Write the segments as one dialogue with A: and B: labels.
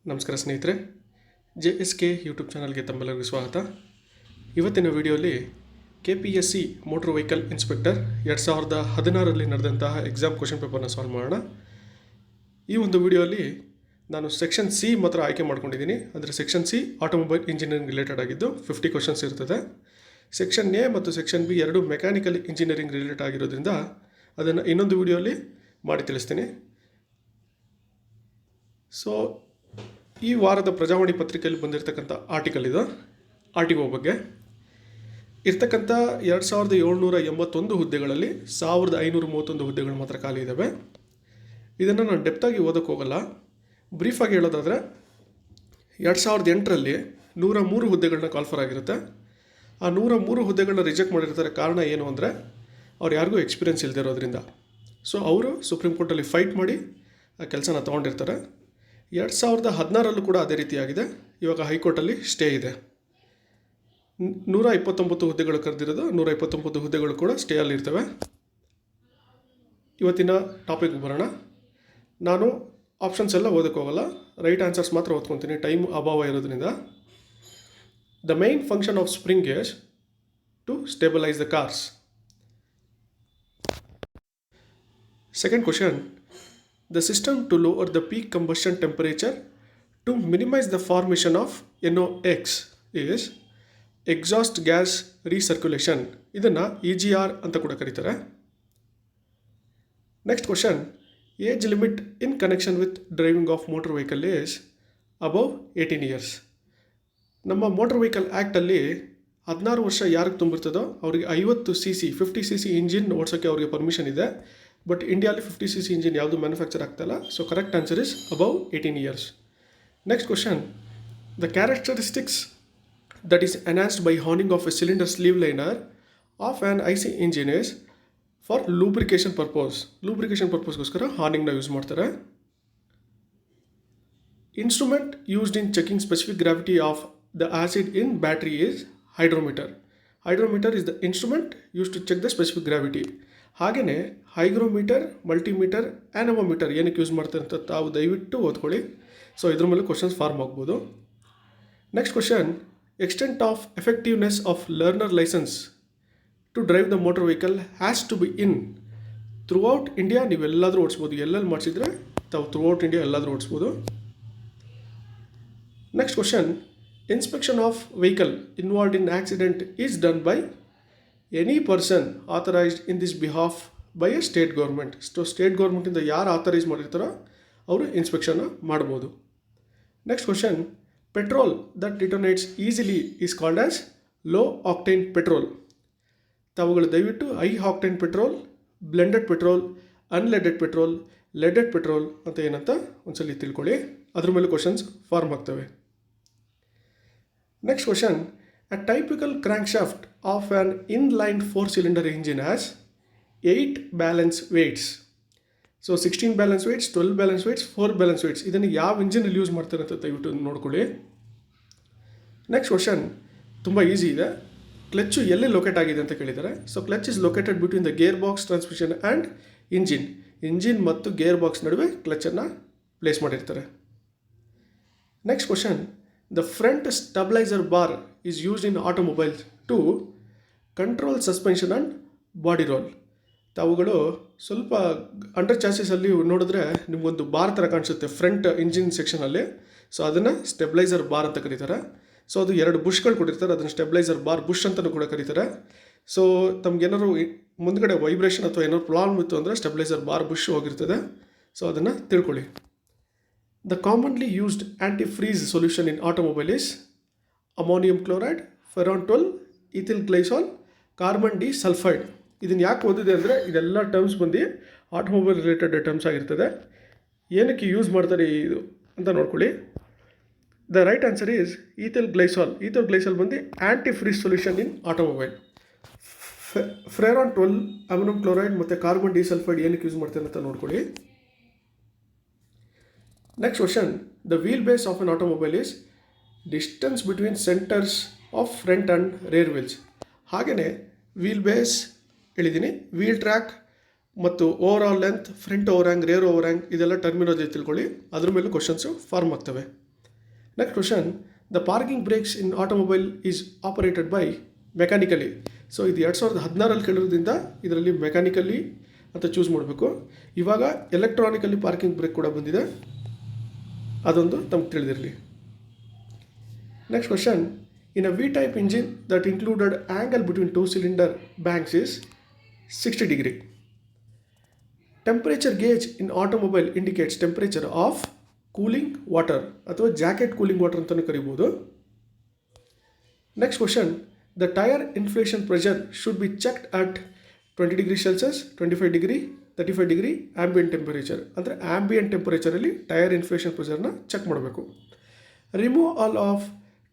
A: ನಮಸ್ಕಾರ ಸ್ನೇಹಿತರೆ, JSK YouTube ಚಾನಲ್ಗೆ ತಮ್ಮೆಲ್ಲರಿಗೂ ಸ್ವಾಗತ. ಇವತ್ತಿನ ವಿಡಿಯೋಲಿ KPSC ಮೋಟರ್ ವೆಹಿಕಲ್ ಇನ್ಸ್ಪೆಕ್ಟರ್ 2016ರಲ್ಲಿ ನಡೆದಂತಹ ಎಕ್ಸಾಮ್ ಕ್ವಶನ್ ಪೇಪರ್ನ ಸಾಲ್ವ್ ಮಾಡೋಣ. ಈ ಒಂದು ವಿಡಿಯೋಲಿ ನಾನು ಸೆಕ್ಷನ್ ಸಿ ಮಾತ್ರ ಆಯ್ಕೆ ಮಾಡ್ಕೊಂಡಿದ್ದೀನಿ. ಅಂದರೆ section C automobile engineering related ಆಗಿದ್ದು 50 ಕ್ವಶನ್ಸ್ ಇರ್ತದೆ. ಸೆಕ್ಷನ್ ಎ ಮತ್ತು ಸೆಕ್ಷನ್ ಬಿ ಎರಡು ಮೆಕ್ಯಾನಿಕಲ್ ಇಂಜಿನಿಯರಿಂಗ್ ರಿಲೇಟೆಡ್ ಆಗಿರೋದ್ರಿಂದ ಅದನ್ನು ಇನ್ನೊಂದು ವಿಡಿಯೋಲಿ ಮಾಡಿ ತಿಳಿಸ್ತೀನಿ. ಸೊ ಈ ವಾರದ ಪ್ರಜಾವಾಣಿ ಪತ್ರಿಕೆಯಲ್ಲಿ ಬಂದಿರತಕ್ಕಂಥ ಆರ್ಟಿಕಲ್ ಇದು. RTO ಬಗ್ಗೆ ಇರ್ತಕ್ಕಂಥ 2781 ಹುದ್ದೆಗಳಲ್ಲಿ 1531 ಹುದ್ದೆಗಳು ಮಾತ್ರ ಖಾಲಿ ಇದ್ದಾವೆ. ಇದನ್ನು ನಾನು ಡೆಪ್ತಾಗಿ ಓದೋಕ್ಕೆ ಹೋಗಲ್ಲ. ಬ್ರೀಫಾಗಿ ಹೇಳೋದಾದರೆ 2008ರಲ್ಲಿ 103 ಹುದ್ದೆಗಳನ್ನ ಕಾಲ್ಫರ್ ಆಗಿರುತ್ತೆ. ಆ 103 ಹುದ್ದೆಗಳನ್ನ ರಿಜೆಕ್ಟ್ ಮಾಡಿರ್ತಾರೆ. ಕಾರಣ ಏನು ಅಂದರೆ ಅವ್ರು ಯಾರಿಗೂ ಎಕ್ಸ್ಪೀರಿಯೆನ್ಸ್ ಇಲ್ಲದೆ ಇರೋದ್ರಿಂದ. ಸೊ ಅವರು ಸುಪ್ರೀಂ ಕೋರ್ಟಲ್ಲಿ ಫೈಟ್ ಮಾಡಿ ಆ ಕೆಲಸನ ತೊಗೊಂಡಿರ್ತಾರೆ. 2016ರಲ್ಲೂ ಕೂಡ ಅದೇ ರೀತಿಯಾಗಿದೆ. ಇವಾಗ ಹೈಕೋರ್ಟಲ್ಲಿ ಸ್ಟೇ ಇದೆ. 129 ಹುದ್ದೆಗಳು ಕರೆದಿರೋದು, 129 ಹುದ್ದೆಗಳು ಕೂಡ ಸ್ಟೇಯಲ್ಲಿ ಇರ್ತವೆ. ಇವತ್ತಿನ ಟಾಪಿಕ್ಗೆ ಬರೋಣ. ನಾನು ಆಪ್ಷನ್ಸ್ ಎಲ್ಲ ಓದಕ್ಕೆ ಹೋಗಲ್ಲ, ರೈಟ್ ಆನ್ಸರ್ಸ್ ಮಾತ್ರ ಓದ್ಕೊತೀನಿ, ಟೈಮ್ ಅಭಾವ ಇರೋದ್ರಿಂದ. The main function of spring gauge to stabilise the cars. Second question, the system to lower the peak combustion temperature to minimize the formation of NOx is exhaust gas recirculation. ಇದನ್ನು EGR ಅಂತ ಕೂಡ ಕರೀತಾರೆ. Next question, age limit in connection with driving of motor vehicle is above 18 years. ನಮ್ಮ motor vehicle ಆ್ಯಕ್ಟಲ್ಲಿ 16 ವರ್ಷ ಯಾರಿಗೆ ತುಂಬಿರ್ತದೋ ಅವರಿಗೆ 50 cc engine ಓಡಿಸೋಕ್ಕೆ ಅವರಿಗೆ permission ಇದೆ. ಬಟ್ ಇಂಡಿಯಾಲಿ 50 cc ಇಂಜಿನ್ ಯಾವುದು ಮ್ಯಾನುಫ್ಯಾಕ್ಚರ್ ಆಗ್ತಾಯಿಲ್ಲ. So correct answer is above 18 years. Next question, the characteristics that is enhanced by honing of a cylinder sleeve liner of an IC engine is for lubrication ಪರ್ಪಸ್ಗೋಸ್ಕರ ಹಾರ್ನಿಂಗ್ನ use ಮಾಡ್ತಾರೆ. Instrument used in checking specific gravity of the acid in battery is hydrometer. Hydrometer is the instrument use to check the specific gravity. ಹಾಗೆಯೇ hygrometer, multimeter, ಆ್ಯನಮೋಮೀಟರ್ ಏನಕ್ಕೆ use ಮಾಡ್ತಾರೆ ಅಂತ ತಾವು ದಯವಿಟ್ಟು ಓದ್ಕೊಳ್ಳಿ. ಸೊ ಇದ್ರ ಮೇಲೆ ಕ್ವಶನ್ಸ್ ಫಾರ್ಮ್ ಆಗ್ಬೋದು. Next question, extent of effectiveness of learner licence to drive the motor vehicle has to be in throughout India. ನೀವೆಲ್ಲಾದರೂ ಓಡಿಸ್ಬೋದು, ಎಲ್ಲೆಲ್ಲಿ ಮಾಡಿಸಿದ್ರೆ ತಾವು ಥ್ರೂಔಟ್ ಇಂಡಿಯಾ ಎಲ್ಲಾದರೂ ಓಡಿಸ್ಬೋದು. Next question, inspection of vehicle involved in accident is done by any person authorised in this behalf by a state government. So state ಗೌರ್ಮೆಂಟಿಂದ ಯಾರು authorise ಮಾಡಿರ್ತಾರೋ ಅವರು ಇನ್ಸ್ಪೆಕ್ಷನ್ನ ಮಾಡ್ಬೋದು. Next question, petrol that ಡಿಟೋನೇಟ್ಸ್ easily is called as low octane petrol. ತಾವುಗಳು ದಯವಿಟ್ಟು high octane petrol, blended petrol, unleaded petrol, leaded petrol ಅಂತ ಏನಂತ ಒಂದ್ಸಲಿ ತಿಳ್ಕೊಳ್ಳಿ. ಅದ್ರ ಮೇಲೆ ಕ್ವಶನ್ಸ್ ಫಾರ್ಮ್ ಆಗ್ತವೆ. Next question, a typical crankshaft of an inline 4-cylinder engine has 8 balance weights. So 16 balance weights, 12 balance weights, 4 balance weights. ಇದನ್ನು ಯಾವ ಇಂಜಿನಲ್ಲಿ use ಮಾಡ್ತಾರೆ ಅಂತ ದಯವಿಟ್ಟು ನೋಡ್ಕೊಳ್ಳಿ. ನೆಕ್ಸ್ಟ್ ಕ್ವಶನ್ ತುಂಬ ಈಸಿ ಇದೆ. ಕ್ಲಚ್ಚು ಎಲ್ಲಿ ಲೊಕೇಟ್ ಆಗಿದೆ ಅಂತ ಕೇಳಿದ್ದಾರೆ. So clutch is located between the gear box, transmission and engine ಮತ್ತು ಗೇರ್ ಬಾಕ್ಸ್ ನಡುವೆ ಕ್ಲಚ್ಚನ್ನು ಪ್ಲೇಸ್ ಮಾಡಿರ್ತಾರೆ. Next question, the front stabilizer bar is used in automobiles to control suspension and body roll. ತಾವುಗಳು ಸ್ವಲ್ಪ under ಚಾಸಿಸಲ್ಲಿ ನೋಡಿದ್ರೆ ನಿಮಗೊಂದು bar ಥರ ಕಾಣಿಸುತ್ತೆ front engine ಸೆಕ್ಷನಲ್ಲಿ. ಸೊ ಅದನ್ನು ಸ್ಟೆಬಿಲೈಸರ್ ಬಾರ್ ಅಂತ ಕರೀತಾರೆ. ಸೊ ಅದು 2 ಬುಷ್ಗಳು ಕೊಟ್ಟಿರ್ತಾರೆ, ಅದನ್ನು ಸ್ಟೆಬಿಲೈಸರ್ ಬಾರ್ ಬುಷ್ ಅಂತಲೂ ಕೂಡ ಕರೀತಾರೆ. ಸೊ ತಮ್ಗೇನಾದ್ರು ಮುಂದ್ಗಡೆ ವೈಬ್ರೇಷನ್ ಅಥವಾ ಏನಾದ್ರು ಪ್ರಾಬ್ಲಮ್ ಇತ್ತು ಅಂದರೆ ಸ್ಟೆಬಿಲೈಸರ್ ಬಾರ್ ಬುಷ್ ಹೋಗಿರ್ತದೆ. ಸೊ ಅದನ್ನು ತಿಳ್ಕೊಳ್ಳಿ. The commonly used antifreeze solution in automobile is ammonium chloride, ferron 12, ethyl glycol, carbon D sulfide. ಇದನ್ನು ಯಾಕೆ ಓದಿದೆ ಅಂದರೆ ಇದೆಲ್ಲ ಟರ್ಮ್ಸ್ ಬಂದು ಆಟೋಮೊಬೈಲ್ ರಿಲೇಟೆಡ್ ಟರ್ಮ್ಸ್ ಆಗಿರ್ತದೆ. ಏನಕ್ಕೆ ಯೂಸ್ ಮಾಡ್ತಾರೆ ಇದು ಅಂತ ನೋಡ್ಕೊಳ್ಳಿ. The right answer is ethyl glycol ಬಂದು antifreeze solution in automobile. Freon 12, ammonium chloride ಮತ್ತು ಕಾರ್ಬನ್ ಡಿ ಸಲ್ಫೈಡ್ ಏನಕ್ಕೆ ಯೂಸ್ ಮಾಡ್ತಾರೆ ಅಂತ ನೋಡ್ಕೊಳ್ಳಿ. Next question, the wheel base of an automobile is distance between centres of front and rear wheels. ಹಾಗೆಯೇ wheel base ಹೇಳಿದ್ದೀನಿ, wheel track ಮತ್ತು overall length, front overhang, rear overhang ಇದೆಲ್ಲ terminology ತಿಳ್ಕೊಳ್ಳಿ. ಅದ್ರ ಮೇಲೂ questions form ಆಗ್ತವೆ. Next question, the parking brakes in automobile is operated by mechanically. So ಇದು 2016 ಕೇಳಿರೋದ್ರಿಂದ ಇದರಲ್ಲಿ ಮೆಕ್ಯಾನಿಕಲಿ ಅಂತ ಚೂಸ್ ಮಾಡಬೇಕು. ಇವಾಗ ಎಲೆಕ್ಟ್ರಾನಿಕಲಿ ಪಾರ್ಕಿಂಗ್ ಬ್ರೇಕ್ ಕೂಡ ಬಂದಿದೆ, ಅದೊಂದು ತಮಗೆ ತಿಳಿದಿರಲಿ. Next question, in a V-type engine that included angle between two cylinder banks is 60 degree. Temperature gauge in automobile indicates temperature of cooling water ಅಥವಾ ಜಾಕೆಟ್ ಕೂಲಿಂಗ್ ವಾಟರ್ ಅಂತಲೂ ಕರಿಬೋದು. Next question, the tyre inflation pressure should be checked at 20 degree Celsius, 25 degree, 35 degree ambient temperature. ಅಂದರೆ ambient ಟೆಂಪರೇಚರಲ್ಲಿ tyre inflation ಪ್ರೆಷರ್ನ check ಮಾಡಬೇಕು. Remove all of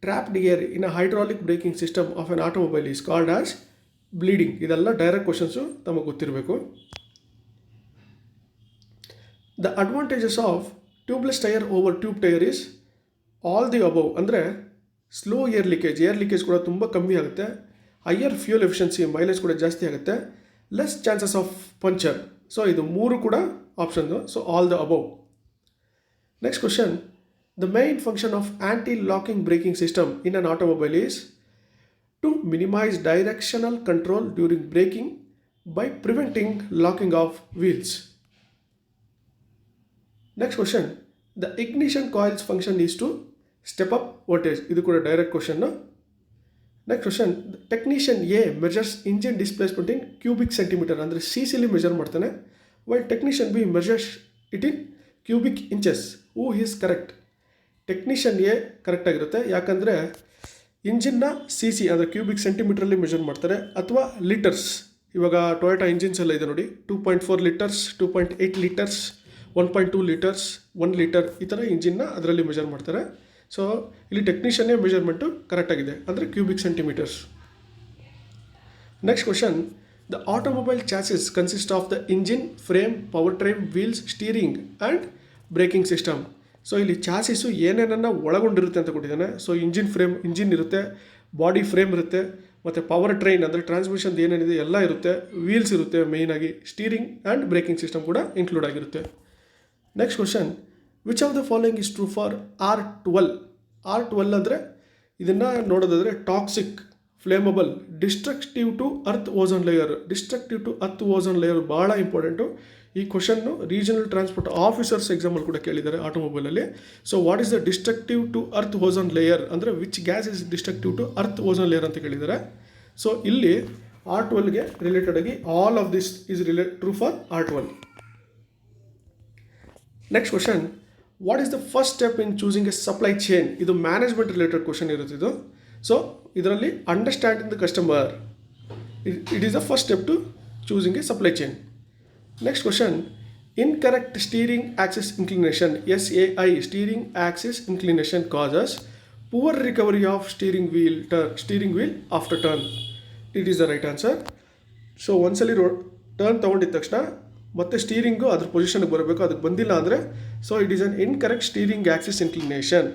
A: trapped air in a hydraulic breaking system of N automobile is called as bleeding. ಇದೆಲ್ಲ direct questions ತಮಗೆ ಗೊತ್ತಿರಬೇಕು. The advantages of tubeless tyre over tube tyre is all the above. ಅಂದರೆ slow air leakage ಕೂಡ ತುಂಬ ಕಮ್ಮಿ ಆಗುತ್ತೆ. Higher fuel efficiency, mileage ಕೂಡ ಜಾಸ್ತಿ ಆಗುತ್ತೆ. Less chances of puncture. So ಇದು 3 ಕೂಡ ಆಪ್ಷನ್ದು. So all the above. Next question, the main function of anti locking braking system in an automobile is to minimise directional control during braking by preventing locking of wheels. Next question, the ignition coils function is to step up voltage. ಇದು ಕೂಡ direct question. Next question, technician A measures engine displacement in cubic centimetre. ಅಂದರೆ CCಲಿ measure ಮಾಡ್ತಾನೆ. While technician B measures it in cubic inches. Who is correct? Technician A correct ಆಗಿರುತ್ತೆ. ಯಾಕಂದರೆ ಇಂಜಿನ್ನ CC ಅಂದರೆ cubic ಸೆಂಟಿಮೀಟ್ರಲ್ಲಿ measure ಮಾಡ್ತಾರೆ, ಅಥವಾ ಲೀಟರ್ಸ್. ಇವಾಗ Toyota engines ಎಲ್ಲ ಇದೆ ನೋಡಿ, 2.4 ಲೀಟರ್ಸ್, 2.8 ಲೀಟರ್ಸ್, 1.2 ಲೀಟರ್ಸ್, 1 ಲೀಟರ್, ಈ ಥರ ಇಂಜಿನ್ನ ಅದರಲ್ಲಿ ಮೆಜರ್ ಮಾಡ್ತಾರೆ. ಸೊ ಇಲ್ಲಿ ಟೆಕ್ನಿಷಿಯನ್ನೇ ಮೆಜರ್ಮೆಂಟು ಕರೆಕ್ಟಾಗಿದೆ, ಅಂದರೆ cubic centimetres. Next question, the automobile chassis consist of the engine, frame, power train, wheels, steering and braking system. So ಇಲ್ಲಿ ಚಾಸಿಸು ಏನೇನನ್ನು ಒಳಗೊಂಡಿರುತ್ತೆ ಅಂತ ಕೊಟ್ಟಿದ್ದಾನೆ. ಸೊ ಇಂಜಿನ್ ಇರುತ್ತೆ, ಬಾಡಿ ಫ್ರೇಮ್ ಇರುತ್ತೆ, ಮತ್ತು ಪವರ್ ಟ್ರೈನ್ ಅಂದರೆ ಟ್ರಾನ್ಸ್ಮಿಷನ್ ಏನೇನಿದೆ ಎಲ್ಲ ಇರುತ್ತೆ, ವೀಲ್ಸ್ ಇರುತ್ತೆ ಮೇಯ್ನಾಗಿ, ಸ್ಟೀರಿಂಗ್ ಆ್ಯಂಡ್ ಬ್ರೇಕಿಂಗ್ ಸಿಸ್ಟಮ್ ಕೂಡ ಇನ್ಕ್ಲೂಡ್ ಆಗಿರುತ್ತೆ. Next question, which of the following is true for R12? R12 ಅಂದರೆ ಇದನ್ನು ನೋಡೋದಾದರೆ toxic, flammable, destructive to earth ozone layer. Destructive to earth ozone layer ಭಾಳ ಇಂಪಾರ್ಟೆಂಟು. ಈ ಕ್ವಶನ್ನು ರೀಜನಲ್ ಟ್ರಾನ್ಸ್ಪೋರ್ಟ್ ಆಫೀಸರ್ಸ್ ಎಕ್ಸಾಮಲ್ಲಿ ಕೂಡ ಕೇಳಿದ್ದಾರೆ ಆಟೋಮೊಬೈಲಲ್ಲಿ. So what is the destructive to earth ozone layer ಅಂದರೆ which gas is destructive to earth ozone layer ಅಂತ ಕೇಳಿದ್ದಾರೆ. So ಇಲ್ಲಿ R12ಗೆ ರಿಲೇಟೆಡ್ ಆಗಿ all of this is true for R12. Next question, what is the first step in choosing a supply chain? ಇದು management related question ಇರುತ್ತಿದ್ದು. So ಇದರಲ್ಲಿ understanding the customer, it is the first step to choosing a supply chain. Next question, incorrect steering axis inclination, SAI, steering axis inclination causes poor recovery of steering wheel after turn. It is the right answer. So ಒಂದ್ಸಲಿ turn ತೊಗೊಂಡಿದ್ದ ತಕ್ಷಣ ಮತ್ತು steering ಅದ್ರ ಪೊಸಿಷನ್ಗೆ ಬರಬೇಕು, ಅದಕ್ಕೆ ಬಂದಿಲ್ಲ ಅಂದರೆ so it is an incorrect steering axis inclination.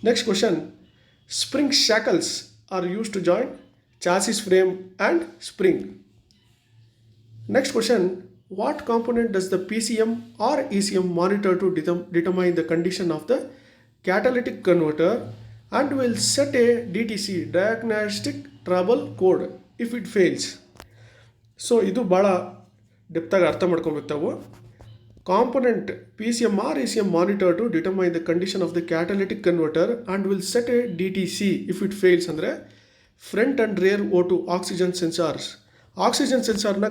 A: Next question, spring shackles are use to join chassis frame and spring. Next question, what component does the PCM or ECM monitor to determine the condition of the catalytic converter and will set a DTC, diagnostic trouble code, if it fails. So ಇದು ಭಾಳ ಡೆಪ್ತಾಗಿ ಅರ್ಥ ಮಾಡ್ಕೊಬೇಕು ತಾವು. Component PCM or ECM monitor to determine the condition of the catalytic converter and will set a DTC if it fails ಅಂದರೆ front and rear O2 oxygen sensors. Oxygen ಸೆನ್ಸಾರ್ನ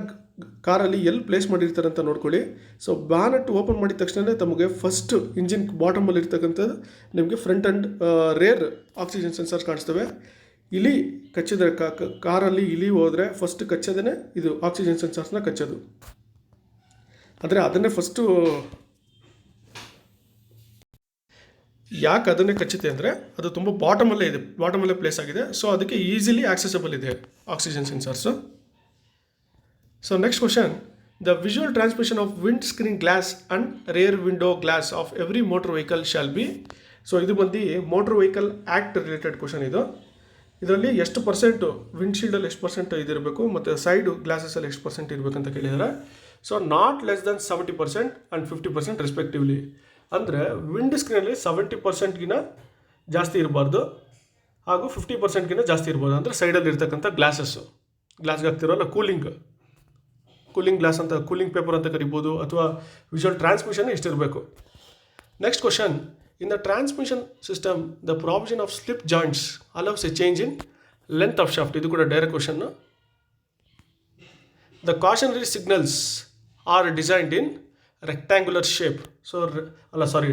A: ಕಾರಲ್ಲಿ ಎಲ್ಲಿ place ಮಾಡಿರ್ತಾರೆ ಅಂತ ನೋಡ್ಕೊಳ್ಳಿ. ಸೊ ಬ್ಯಾನೆಟ್ ಓಪನ್ ಮಾಡಿದ ತಕ್ಷಣ ತಮಗೆ ಫಸ್ಟ್ ಇಂಜಿನ್ ಬಾಟಮಲ್ಲಿ ಇರ್ತಕ್ಕಂಥದ್ದು ನಿಮಗೆ front and rear oxygen sensors ಕಾಣಿಸ್ತವೆ. ಇಲಿ ಕಚ್ಚಿದ್ರೆ ಕಾರಲ್ಲಿ ಇಲಿ ಹೋದರೆ ಫಸ್ಟ್ ಕಚ್ಚೋದೇ ಇದು ಆಕ್ಸಿಜನ್ ಸೆನ್ಸಾರ್ಸ್ನ ಕಚ್ಚೋದು. ಅಂದರೆ ಅದನ್ನೇ ಫಸ್ಟು ಯಾಕೆ ಅದನ್ನೇ ಕಚ್ಚುತ್ತೆ ಅಂದರೆ ಅದು ತುಂಬ ಬಾಟಮಲ್ಲೇ ಪ್ಲೇಸ್ ಆಗಿದೆ. ಸೊ ಅದಕ್ಕೆ ಈಸಿಲಿ ಆಕ್ಸೆಸಬಲ್ ಇದೆ oxygen sensors. So next question, the visual transmission of wind screen glass and rear window glass of every motor vehicle shall be. So ಇದು ಬಂದು motor vehicle act related question ಇದು. ಇದರಲ್ಲಿ ಎಷ್ಟು percent ವಿಂಡ್ಶೀಲ್ಡಲ್ಲಿ ಎಷ್ಟು percent ಇದಿರಬೇಕು ಮತ್ತು side ಗ್ಲಾಸಸಲ್ಲಿ ಎಷ್ಟು percent ಇರಬೇಕಂತ ಕೇಳಿದ್ದಾರೆ. So not less than 70% and 50% respectively. ಅಂದರೆ ವಿಂಡ್ ಸ್ಕ್ರೀನಲ್ಲಿ 70%ಗಿನ ಜಾಸ್ತಿ ಇರಬಾರ್ದು ಹಾಗೂ 50%ಗಿನ ಜಾಸ್ತಿ ಇರ್ಬೋದು. ಅಂದರೆ ಸೈಡಲ್ಲಿ ಇರ್ತಕ್ಕಂಥ ಗ್ಲಾಸ್ಗೆ ಹಾಕ್ತಿರೋಲ್ಲ ಕೂಲಿಂಗ್ ಗ್ಲಾಸ್ ಅಂತ, ಕೂಲಿಂಗ್ ಪೇಪರ್ ಅಂತ ಕರಿಬೋದು, ಅಥವಾ ವಿಜುವಲ್ ಟ್ರಾನ್ಸ್ಮಿಷನ್ ಇಷ್ಟಿರಬೇಕು. Next question, in the transmission system the provision of slip joints allows a change in length of shaft. ಇದು ಕೂಡ direct question. The cautionary signals are designed in rectangular shape.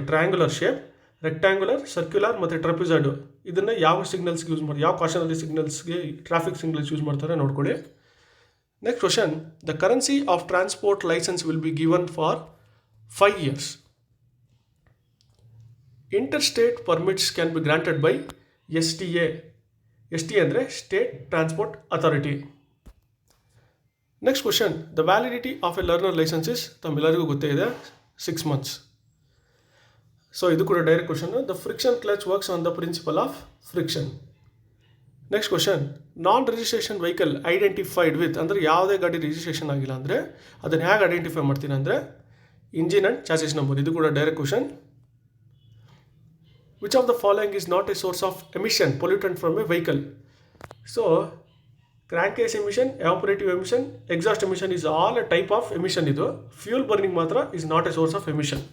A: Triangular shape, rectangular, circular ಮತ್ತು trapezoid. ಇದನ್ನು ಯಾವ ಸಿಗ್ನಲ್ಸ್ಗೆ use ಮಾಡಿ, ಯಾವ cautionary ಸಿಗ್ನಲ್ಸ್ಗೆ, traffic signals use ಮಾಡ್ತಾರೆ ನೋಡ್ಕೊಳ್ಳಿ. Next question, the currency of transport licence will be given for 5 years. Interstate permits can be granted by STA. STA ಅಂದರೆ state transport authority. Next question, the validity of a learner licences ತಮ್ಮೆಲ್ಲರಿಗೂ ಗೊತ್ತೇ ಇದೆ, 6 months. So ಇದು ಕೂಡ direct question. The friction clutch works on the principle of friction. Next question, non registration vehicle identified with, ಅಂದರೆ ಯಾವುದೇ ಗಾಡಿ registration ಆಗಿಲ್ಲ ಅಂದರೆ ಅದನ್ನು ಹೇಗೆ ಐಡೆಂಟಿಫೈ ಮಾಡ್ತೀನಿ ಅಂದರೆ ಇಂಜಿನ್ ಆ್ಯಂಡ್ ಚಾಸಿಸ್ ನಂಬರ್. ಇದು ಕೂಡ direct question. Which of the following is not a source of emission pollutant from a vehicle. So crankcase emission, evaporative emission, exhaust emission is all a type of emission. ಇದು fuel burning ಮಾತ್ರ is not a source of emission.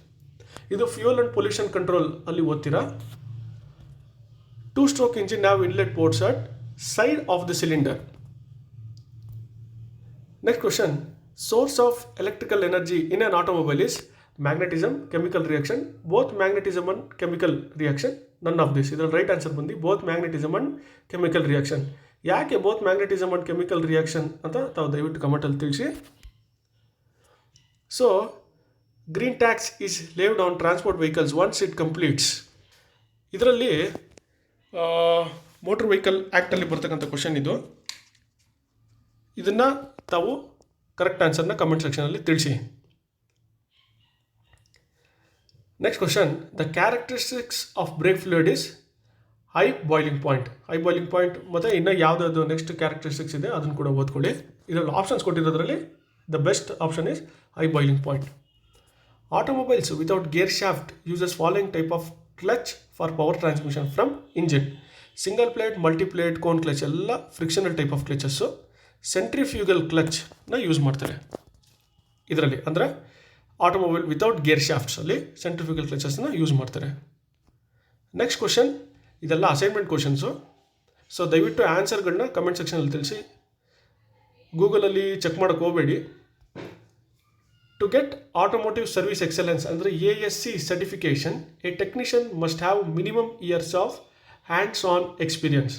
A: ಇದು fuel and pollution control ಅಲ್ಲಿ ಓದ್ತೀರಾ. 2-stroke engine have inlet ports at side of the cylinder. Next question, source of electrical energy in an automobile is magnetism, chemical reaction, both magnetism and chemical reaction, none of this. ಇದರಲ್ಲಿ right answer ಬಂದು both magnetism and chemical reaction. ಯಾಕೆ both magnetism and chemical reaction ಅಂತ ತಾವು ದಯವಿಟ್ಟು ಕಮೆಂಟಲ್ಲಿ ತಿಳಿಸಿ. So green tax is levied on transport vehicles once it completes. ಇದರಲ್ಲಿ motor vehicle ಆ್ಯಕ್ಟಲ್ಲಿ ಬರ್ತಕ್ಕಂಥ ಕ್ವಶನ್ ಇದು. ಇದನ್ನು ತಾವು ಕರೆಕ್ಟ್ ಆನ್ಸರ್ನ ಕಮೆಂಟ್ ಸೆಕ್ಷನಲ್ಲಿ ತಿಳಿಸಿ. Next question, the characteristics of brake fluid is high boiling point. High boiling point ಮತ್ತು ಇನ್ನೂ ಯಾವುದಾದ್ರು ನೆಕ್ಸ್ಟ್ ಕ್ಯಾರೆಕ್ಟರಿಸ್ಟಿಕ್ಸ್ ಇದೆ ಅದನ್ನು ಕೂಡ ಓದ್ಕೊಳ್ಳಿ. ಇದರಲ್ಲಿ ಆಪ್ಷನ್ಸ್ ಕೊಟ್ಟಿರೋದ್ರಲ್ಲಿ the best option is high boiling point. Automobiles without gear shaft uses following type of clutch for power transmission from engine. Single plate, multi plate, cone clutch ಎಲ್ಲ frictional type of clutches. Centrifugal ಕ್ಲಚ್ನ use ಮಾಡ್ತಾರೆ ಇದರಲ್ಲಿ, ಅಂದರೆ automobile without gear ಶಾಫ್ಟ್ಸಲ್ಲಿ centrifugal ಕ್ಲಚಸ್ನ use ಮಾಡ್ತಾರೆ. Next question, ಇದೆಲ್ಲ assignment questions. So ದಯವಿಟ್ಟು ಆನ್ಸರ್ಗಳನ್ನ ಕಮೆಂಟ್ ಸೆಕ್ಷನಲ್ಲಿ ತಿಳಿಸಿ, ಗೂಗಲಲ್ಲಿ ಚೆಕ್ ಮಾಡೋಕ್ಕೆ ಹೋಗಬೇಡಿ. To get automotive service excellence ಅಂದರೆ ASC certification, a technician must have minimum years of hands-on experience.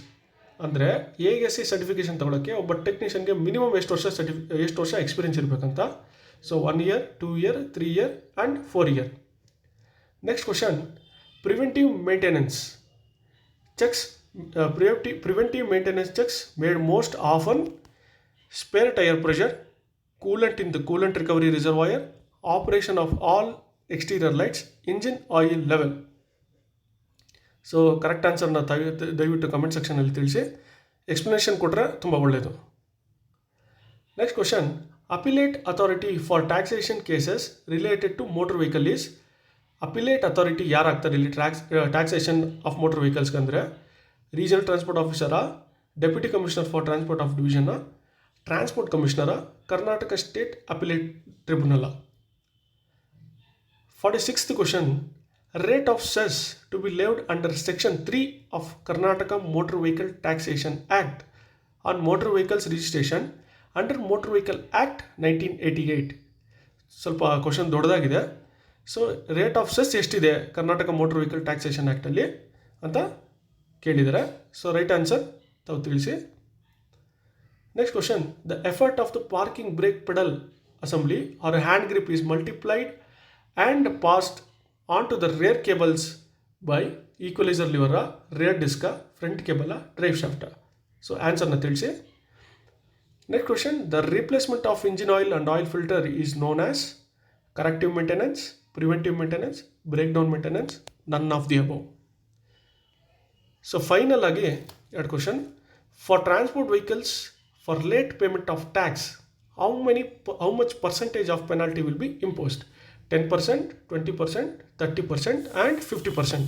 A: ಅಂದರೆ ASC ಸರ್ಟಿಫಿಕೇಷನ್ ತಗೊಳ್ಳೋಕ್ಕೆ ಒಬ್ಬ ಟೆಕ್ನಿಷಿಯನ್ಗೆ ಮಿನಿಮಮ್ ಎಷ್ಟು ವರ್ಷ ಎಕ್ಸ್ಪೀರಿಯನ್ಸ್ ಇರಬೇಕಂತ. So 1 year, 2 year, 3 year and 4 year. Next question, preventive maintenance cheques, preventive maintenance cheques made most often spare tire pressure, coolant in the coolant recovery reservoir, operation of all exterior lights, engine oil level. So correct ಆನ್ಸರ್ನ ದಯವಿಟ್ಟು comment ಸೆಕ್ಷನಲ್ಲಿ ತಿಳಿಸಿ, explanation ಕೊಟ್ಟರೆ ತುಂಬ ಒಳ್ಳೆಯದು. Next question, appellate authority for taxation cases related to motor vehicle is. Appellate authority ಯಾರಾಗ್ತಾರೆ ಇಲ್ಲಿ taxation of motor ವೆಹಿಕಲ್ಸ್ಗೆ ಅಂದರೆ ರೀಜನಲ್ ಟ್ರಾನ್ಸ್ಪೋರ್ಟ್ ಆಫೀಸರಾ, deputy commissioner for transport of ಡಿವಿಷನ್ನ, ಟ್ರಾನ್ಸ್ಪೋರ್ಟ್ ಕಮಿಷನರಾ, Karnataka state appellate tribunal. 46th question, rate of cess to be levied under section 3 of Karnataka Motor Vehicle Taxation Act on motor vehicles registration under Motor Vehicle Act 1988. ಸ್ವಲ್ಪ question ದೊಡ್ಡದಾಗಿದೆ. So rate of cess ಎಷ್ಟಿದೆ Karnataka motor vehicle taxation ಆ್ಯಕ್ಟಲ್ಲಿ ಅಂತ ಕೇಳಿದ್ದಾರೆ. So right answer ತಾವು ತಿಳಿಸಿ. Next question, the effort of the parking brake pedal assembly or hand grip is multiplied and passed on to the rear cables by equalizer lever, rear disc, front cable, drive shaft. So ಆನ್ಸರ್ನ ತಿಳಿಸಿ. Next question, the replacement of engine oil and oil filter is known as corrective maintenance, preventive maintenance, breakdown maintenance, none of the above. So final ಆಗಿ ಎರಡು question, for transport vehicles for late payment of tax how much percentage of penalty will be imposed? 10%, 20%, 30% and 50%.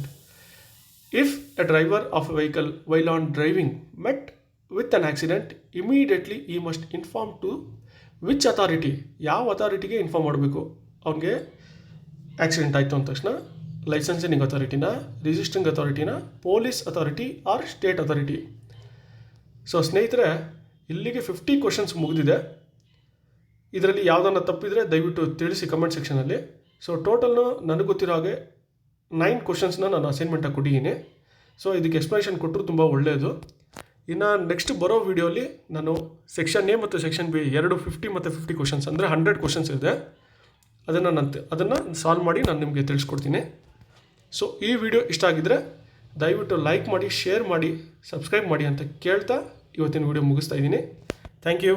A: If a driver of a vehicle while on driving met with an accident, immediately he must inform to which authority, ಯಾವ ಅಥಾರಿಟಿಗೆ inform ಮಾಡಬೇಕು ಅವನಿಗೆ accident ಆಯಿತು ಅಂದ ತಕ್ಷಣ? Licensing ಅಥಾರಿಟಿನ, registering ಅಥಾರಿಟಿನ, police authority or state authority. So ಸ್ನೇಹಿತರೆ, ಇಲ್ಲಿಗೆ 50 ಕ್ವಶನ್ಸ್ ಮುಗಿದಿದೆ. ಇದರಲ್ಲಿ ಯಾವುದನ್ನು ತಪ್ಪಿದರೆ ದಯವಿಟ್ಟು ತಿಳಿಸಿ ಕಮೆಂಟ್ ಸೆಕ್ಷನಲ್ಲಿ. ಸೊ ಟೋಟಲ್ನು ನನಗೆ ಗೊತ್ತಿರೋ ಹಾಗೆ 9 ಕ್ವಶನ್ಸ್ನ ನಾನು ಅಸೈನ್ಮೆಂಟಾಗಿ ಕೊಟ್ಟಿದ್ದೀನಿ. ಸೊ ಇದಕ್ಕೆ ಎಕ್ಸ್ಪ್ಲನೇಷನ್ ಕೊಟ್ಟರು ತುಂಬ ಒಳ್ಳೆಯದು. ಇನ್ನು ನೆಕ್ಸ್ಟ್ ಬರೋ ವೀಡಿಯೋಲಿ ನಾನು ಸೆಕ್ಷನ್ ಎ ಮತ್ತು ಸೆಕ್ಷನ್ ಬಿ 50 ಮತ್ತು 50 ಕ್ವಶನ್ಸ್ ಅಂದರೆ 100 ಕ್ವಶನ್ಸ್ ಇದೆ. ಅದನ್ನು ಸಾಲ್ವ್ ಮಾಡಿ ನಾನು ನಿಮಗೆ ತಿಳಿಸ್ಕೊಡ್ತೀನಿ. ಸೊ ಈ ವಿಡಿಯೋ ಇಷ್ಟ ಆಗಿದ್ದರೆ ದಯವಿಟ್ಟು ಲೈಕ್ ಮಾಡಿ, ಶೇರ್ ಮಾಡಿ, ಸಬ್ಸ್ಕ್ರೈಬ್ ಮಾಡಿ ಅಂತ ಕೇಳ್ತಾ ಇವತ್ತಿನ ವಿಡಿಯೋ ಮುಗಿಸ್ತಾ ಇದ್ದೀನಿ. Thank you.